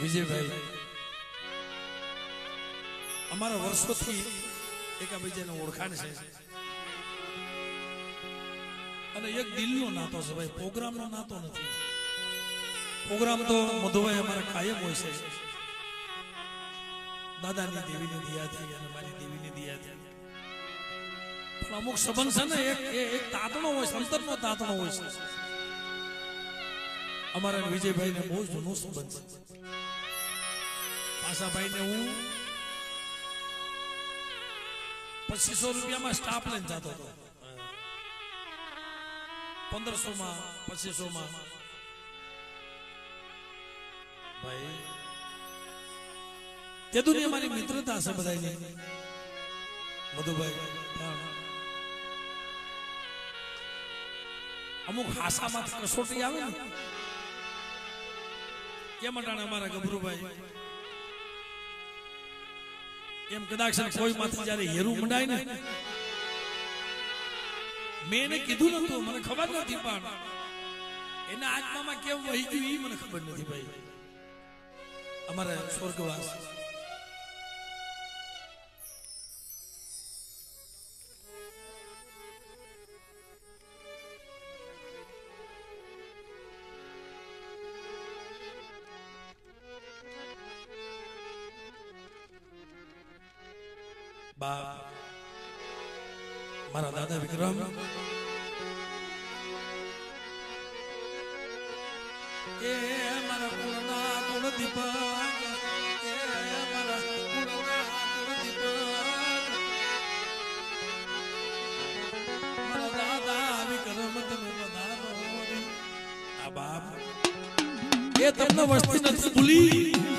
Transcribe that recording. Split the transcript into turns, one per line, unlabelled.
વિજયભાઈ અમારા વર્ષોથી એકબીજાને ઓળખાણ છે અને એક દિલનો નાતો છે ભાઈ, પ્રોગ્રામનો નાતો નથી. પ્રોગ્રામ તો મધુભાઈ અમારા કાયમ હોય છે. દાદાની દેવીની દિયાથી અને મારી દેવીની દિયાથી પણ અમુક સંબંધ છે ને એક તાતણો હોય, સંતરનો તાતણો હોય છે. અમારા વિજયભાઈ ને બહુ જૂનો સંબંધ છે. પાસાભાઈ ને હું 2500 રૂપિયામાં સ્ટાફ લઈને જતો હતો, 1500 માં 2500 માં. ભાઈ તે દુનિયા મારી મિત્રતા છે બધાની. મધુભાઈ અમુક હાસામાં કસોટી આવે ને કેમ અટાણે અમારા ગભરુભાઈ એમ કદાચ કોઈ માંથી જયારે હેરું મંડાય ને, મેં એને કીધું નતું, મને ખબર નથી, પણ એના આત્મામાં કેમ વહી ગયું એ મને ખબર નથી. ભાઈ અમારા સ્વર્ગવાસ બાપ મારા દાદા વિક્રમ એ મારા કુળના કુળ દીપક, એ મારા કુળના કુળ દીપક, મારા દાદા વિક્રમ તમે પધારો. આ બાપ એ તમને વસ્તી નથી ભૂલી.